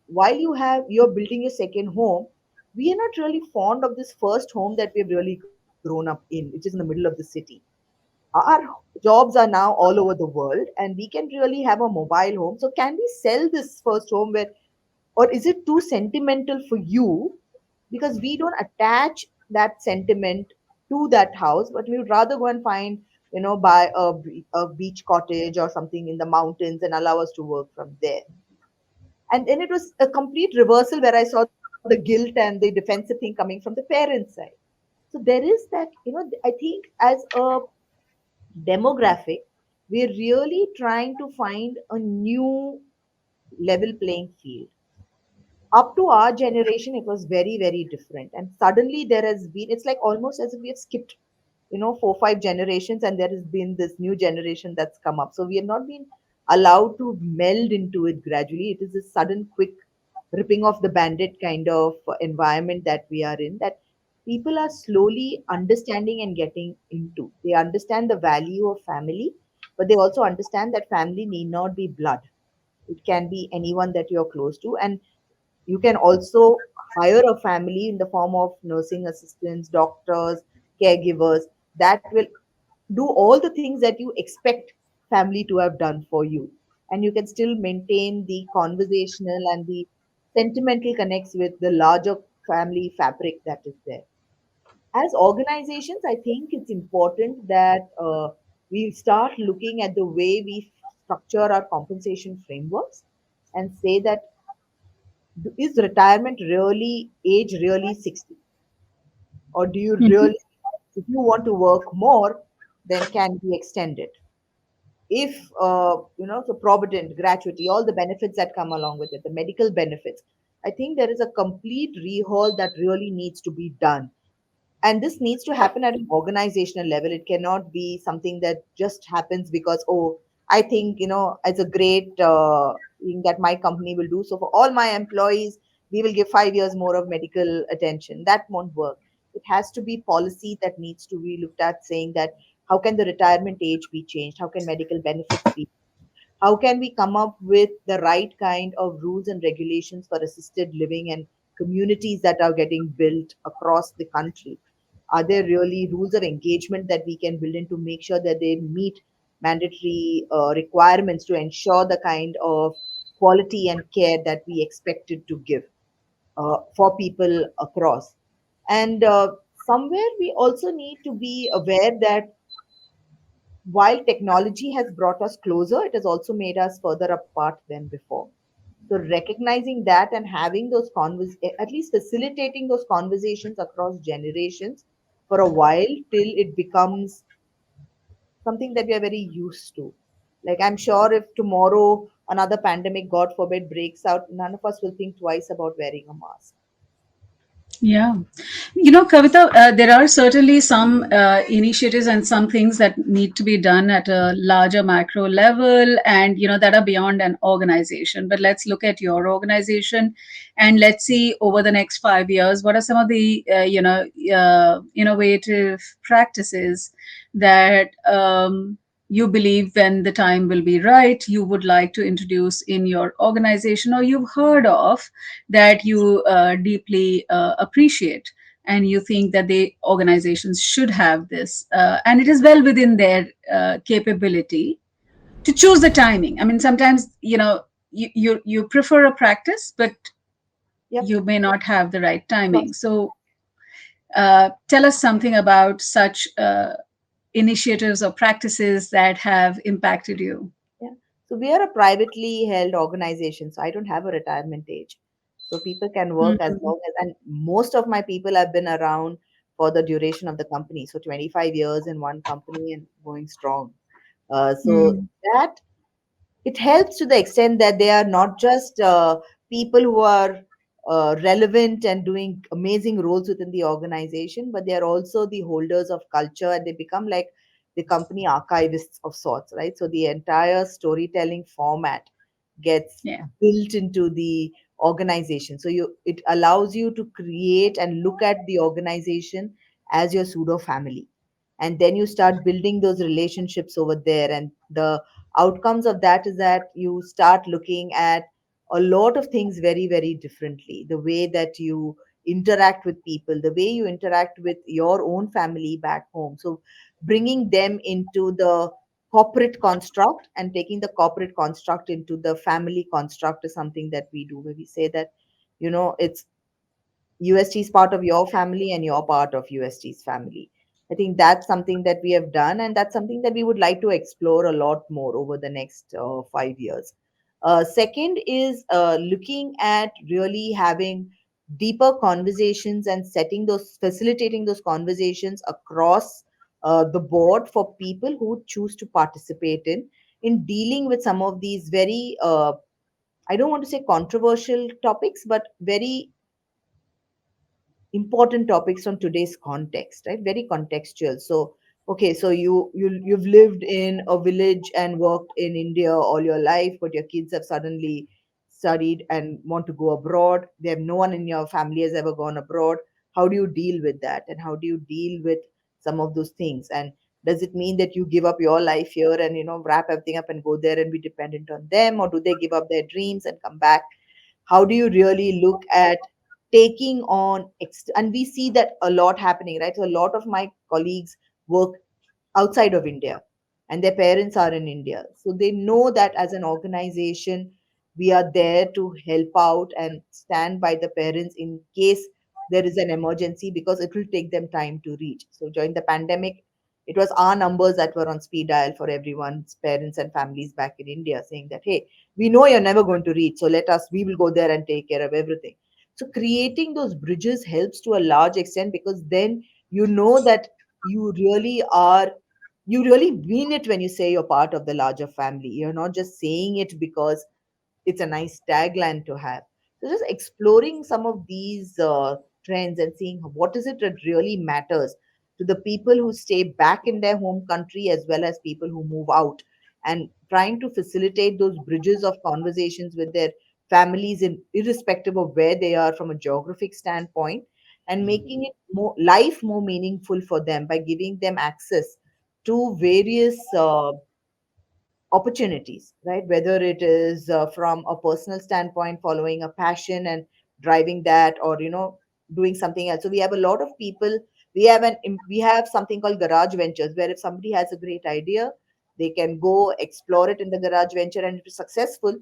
Speaker 2: while you're building your second home, we are not really fond of this first home that we've really grown up in, which is in the middle of the city. Our jobs are now all over the world, and we can really have a mobile home. So can we sell this first home, where, or is it too sentimental for you, because we don't attach that sentiment to that house, but we would rather go and find, buy a beach cottage or something in the mountains and allow us to work from there. And then it was a complete reversal, where I saw the guilt and the defensive thing coming from the parents' side. So there is that, I think as a demographic, we're really trying to find a new level playing field. Up to our generation, it was very, very different. And suddenly there has been, it's like almost as if we have skipped, 4 5 generations, and there has been this new generation that's come up. So we have not been allowed to meld into it gradually. It is a sudden, quick ripping off the bandit kind of environment that we are in, that people are slowly understanding and getting into. They understand the value of family, but they also understand that family need not be blood. It can be anyone that you're close to. And you can also hire a family in the form of nursing assistants, doctors, caregivers, that will do all the things that you expect family to have done for you. And you can still maintain the conversational and the sentimental connects with the larger family fabric that is there. As organizations, I think it's important that we start looking at the way we structure our compensation frameworks and say that, is retirement really age really 60, or do you
Speaker 1: Mhm.
Speaker 2: really, if you want to work more, then can be extended, if so provident, gratuity, all the benefits that come along with it, the medical benefits. I think there is a complete rehaul that really needs to be done, and this needs to happen at an organizational level. It cannot be something that just happens because, oh, I think, it's a great thing that my company will do, so for all my employees we will give 5 years more of medical attention. That won't work. It has to be policy that needs to be looked at, saying that, how can the retirement age be changed, how can medical benefits be, how can we come up with the right kind of rules and regulations for assisted living and communities that are getting built across the country? Are there really rules of engagement that we can build in to make sure that they meet mandatory requirements to ensure the kind of quality and care that we expected to give for people across? And somewhere we also need to be aware that while technology has brought us closer, it has also made us further apart than before. So recognizing that and having those at least facilitating those conversations across generations for a while, till it becomes something that we are very used to. Like, I'm sure if tomorrow another pandemic, God forbid, breaks out, none of us will think twice about wearing a mask.
Speaker 1: Yeah. Kavita, there are certainly some initiatives and some things that need to be done at a larger macro level and, that are beyond an organization. But let's look at your organization and let's see over the next 5 years, what are some of the, innovative practices that you believe when the time will be right, you would like to introduce in your organization or you've heard of that you deeply appreciate and you think that the organizations should have this and it is well within their capability to choose the timing. I mean, sometimes you prefer a practice but
Speaker 2: Yep.
Speaker 1: you may not have the right
Speaker 2: Sure.
Speaker 1: timing. So tell us something about such initiatives or practices that have impacted you.
Speaker 2: Yeah. So we are a privately held organization, so I don't have a retirement age. So people can work as
Speaker 1: Mhm.
Speaker 2: long as, and most of my people have been around for the duration of the company. So 25 years in one company and going strong. So
Speaker 1: Mm.
Speaker 2: that it helps to the extent that they are not just people who are relevant and doing amazing roles within the organization, but they are also the holders of culture and they become like the company archivists of sorts, right? So the entire storytelling format gets
Speaker 1: Yeah.
Speaker 2: built into the organization. So it allows you to create and look at the organization as your pseudo family. And then you start building those relationships over there. And the outcomes of that is that you start looking at a lot of things very, very differently. The way that you interact with people, the way you interact with your own family back home. So bringing them into the corporate construct and taking the corporate construct into the family construct is something that we do, where we say that, it's UST is part of your family and you're part of UST's family. I think that's something that we have done, and that's something that we would like to explore a lot more over the next 5 years. Second is looking at really having deeper conversations and facilitating those conversations across the board for people who choose to participate in dealing with some of these very, I don't want to say controversial topics, but very important topics from today's context, right? Very contextual. So okay, so you've lived in a village and worked in India all your life, but your kids have suddenly studied and want to go abroad. They have no one in your family has ever gone abroad. How do you deal with that, and how do you deal with some of those things? And does it mean that you give up your life here and wrap everything up and go there and be dependent on them, or do they give up their dreams and come back? How do you really look at taking on and we see that a lot happening, right? So a lot of my colleagues work outside of India and their parents are in India. So they know that as an organization, we are there to help out and stand by the parents in case there is an emergency, because it will take them time to reach. So during the pandemic, it was our numbers that were on speed dial for everyone's parents and families back in India saying that, hey, we know you're never going to reach. So we will go there and take care of everything. So creating those bridges helps to a large extent, because then you know that you really are you really mean it when you say you're part of the larger family. You're not just saying it because it's a nice tagline to have. So just exploring some of these trends and seeing what is it that really matters to the people who stay back in their home country as well as people who move out, and trying to facilitate those bridges of conversations with their families in irrespective of where they are from a geographic standpoint, and making it more life more meaningful for them by giving them access to various opportunities, right? Whether it is from a personal standpoint, following a passion and driving that, or doing something else. So we have a lot of people. We have something called garage ventures, where if somebody has a great idea, they can go explore it in the garage venture, and if it's successful,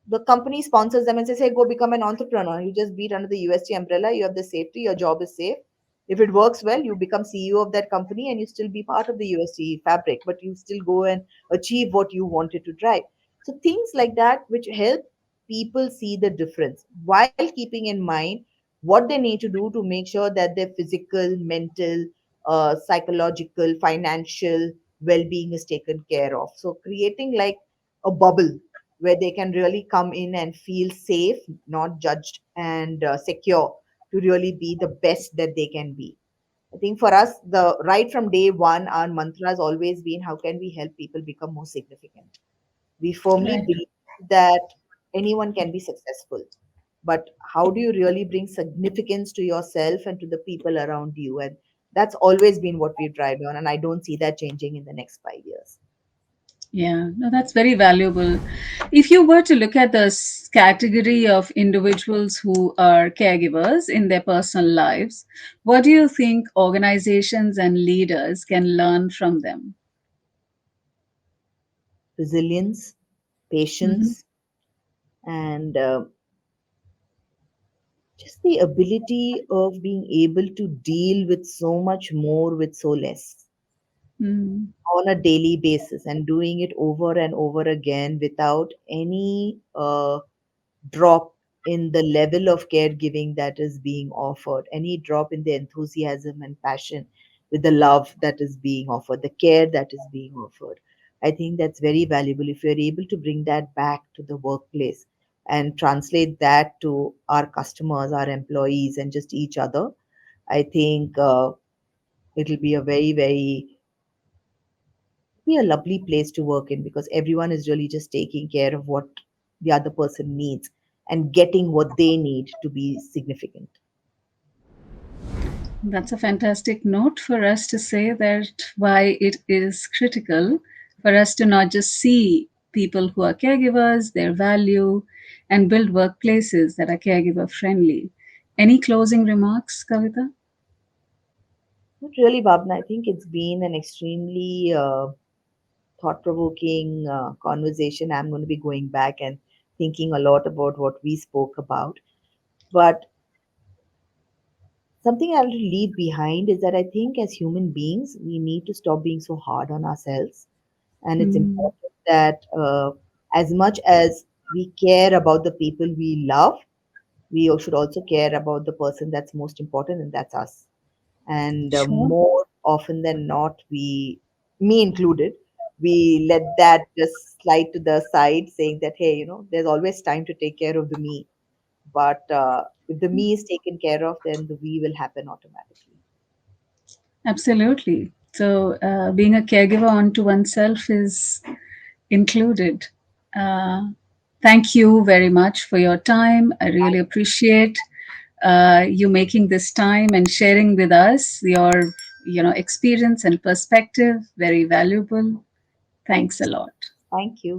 Speaker 2: the company sponsors them and says, hey, go become an entrepreneur. You just beat under the UST umbrella. You have the safety. Your job is safe. If it works well, you become CEO of that company and you still be part of the UST fabric, but you still go and achieve what you wanted to drive. So things like that, which help people see the difference while keeping in mind what they need to do to make sure that their physical, mental, psychological, financial well-being is taken care of. So creating like a bubble where they can really come in and feel safe, not judged, and secure, to really be the best that they can be. I think for us, the right from day one, our mantra has always been how can we help people become more significant. We firmly
Speaker 1: Right.
Speaker 2: believe that anyone can be successful, but how do you really bring significance to yourself and to the people around you? And that's always been what we've tried on, and I don't see that changing in the next 5 years.
Speaker 1: Yeah, no, that's very valuable. If you were to look at this category of individuals who are caregivers in their personal lives, what do you think organizations and leaders can learn from them?
Speaker 2: Resilience,
Speaker 1: Hmm.
Speaker 2: patience, and just the ability of being able to deal with so much more with so less
Speaker 1: Mm,
Speaker 2: on a daily basis, and doing it over and over again without any drop in the level of caregiving that is being offered, any drop in the enthusiasm and passion with the love that is being offered, the care that is being offered. I think that's very valuable. If you're able to bring that back to the workplace and translate that to our customers, our employees, and just each other, I think it'll be a be a lovely place to work in, because everyone is really just taking care of what the other person needs and getting what they need to be significant.
Speaker 1: that's a fantastic note for us to say that why it is critical for us to not just see people who are caregivers, their value, and build workplaces that are caregiver friendly. Any closing remarks, Kavita?
Speaker 2: Not really, Bhavna. I think it's been an extremely thought provoking conversation. I'm going to be going back and thinking a lot about what we spoke about. But something I'll leave behind is that I think as human beings, we need to stop being so hard on ourselves. And it's
Speaker 1: Mm,
Speaker 2: important that as much as we care about the people we love, we should also care about the person that's most important, and that's us. And
Speaker 1: sure.
Speaker 2: more often than not, me included, we let that just slide to the side, saying that, hey, there's always time to take care of the me. But if the me is taken care of, then the we will happen automatically.
Speaker 1: Absolutely. So, being a caregiver onto oneself is included. Uh, Thank you very much for your time. I really appreciate you making this time and sharing with us your, experience and perspective. Very valuable.
Speaker 2: Thank
Speaker 1: Thanks a lot.
Speaker 2: thank you.